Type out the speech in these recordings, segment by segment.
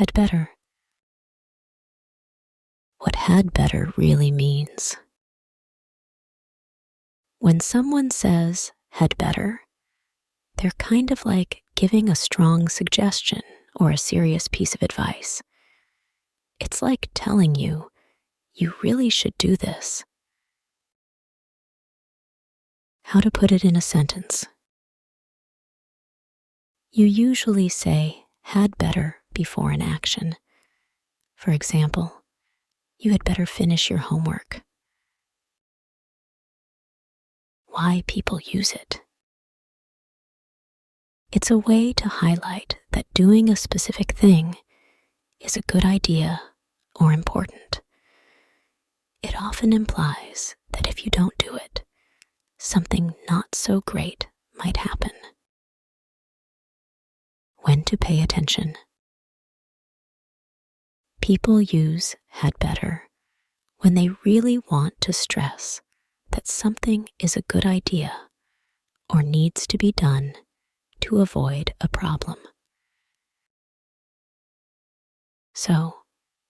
had better. What had better really means. When someone says had better, they're kind of like giving a strong suggestion or a serious piece of advice. It's like telling you, you really should do this. How to put it in a sentence. You usually say had better before an action. For example, you had better finish your homework. Why people use it. It's a way to highlight that doing a specific thing is a good idea or important. It often implies that if you don't do it, something not so great might happen. When to pay attention. People use had better when they really want to stress that something is a good idea or needs to be done to avoid a problem. So,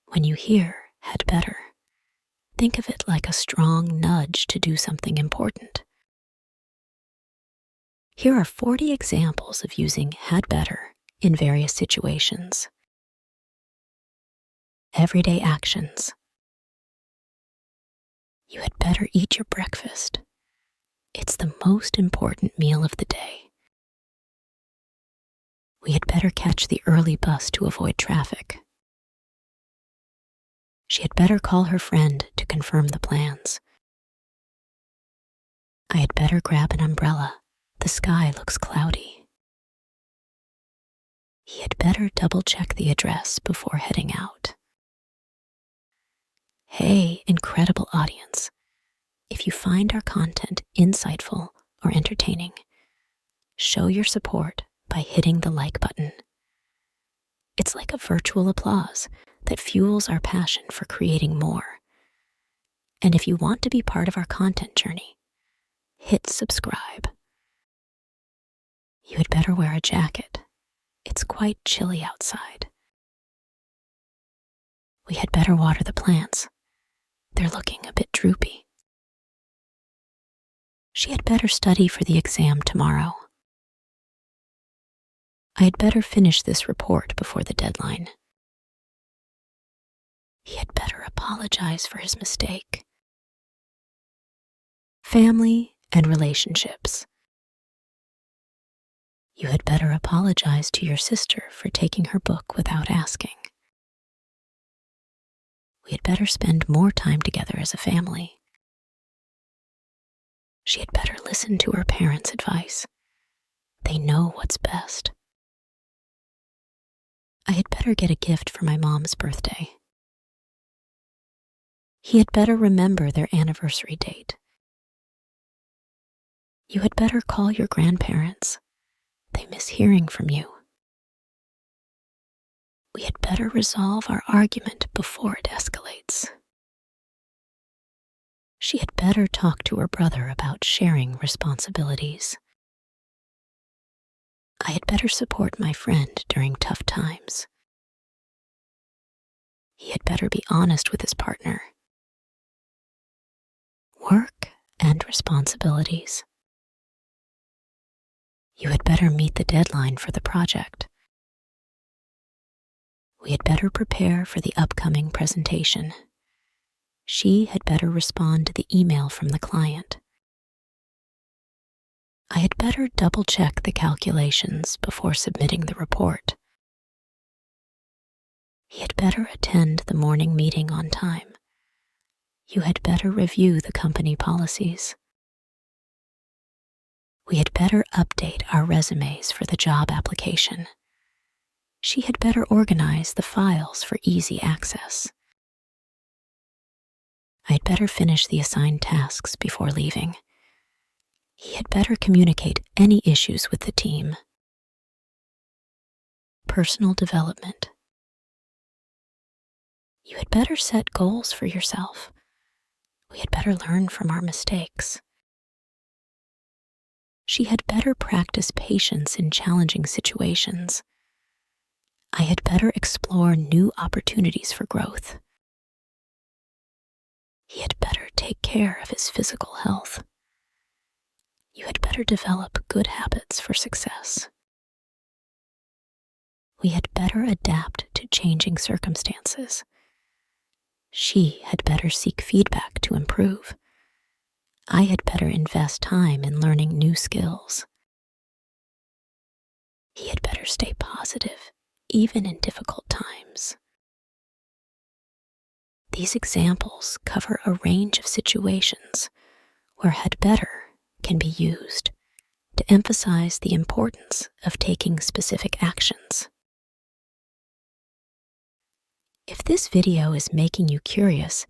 when you hear had better, think of it like a strong nudge to do something important. Here are 40 examples of using had better in various situations. Everyday actions. You had better eat your breakfast. It's the most important meal of the day. We had better catch the early bus to avoid traffic. She had better call her friend to confirm the plans. I had better grab an umbrella. The sky looks cloudy. He had better double-check the address before heading out. Hey, incredible audience. If you find our content insightful or entertaining, show your support by hitting the like button. It's like a virtual applause that fuels our passion for creating more. And if you want to be part of our content journey, hit subscribe. You had better wear a jacket. It's quite chilly outside. We had better water the plants. They're looking a bit droopy. She had better study for the exam tomorrow. I had better finish this report before the deadline. He had better apologize for his mistake. Family and relationships. You had better apologize to your sister for taking her book without asking. We had better spend more time together as a family. She had better listen to her parents' advice. They know what's best. I had better get a gift for my mom's birthday. He had better remember their anniversary date. You had better call your grandparents. They miss hearing from you. We had better resolve our argument before it escalates. She had better talk to her brother about sharing responsibilities. I had better support my friend during tough times. He had better be honest with his partner. Work and responsibilities. You had better meet the deadline for the project. We had better prepare for the upcoming presentation. She had better respond to the email from the client. I had better double-check the calculations before submitting the report. He had better attend the morning meeting on time. You had better review the company policies. We had better update our resumes for the job application. She had better organize the files for easy access. I had better finish the assigned tasks before leaving. He had better communicate any issues with the team. Personal development. You had better set goals for yourself. We had better learn from our mistakes. She had better practice patience in challenging situations. I had better explore new opportunities for growth. He had better take care of his physical health. You had better develop good habits for success. We had better adapt to changing circumstances. She had better seek feedback to improve. I had better invest time in learning new skills. He had better stay positive, even in difficult times. These examples cover a range of situations where had better can be used to emphasize the importance of taking specific actions. If this video is making you curious,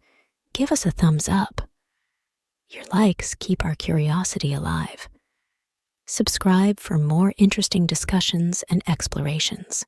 give us a thumbs up. Your likes keep our curiosity alive. Subscribe for more interesting discussions and explorations.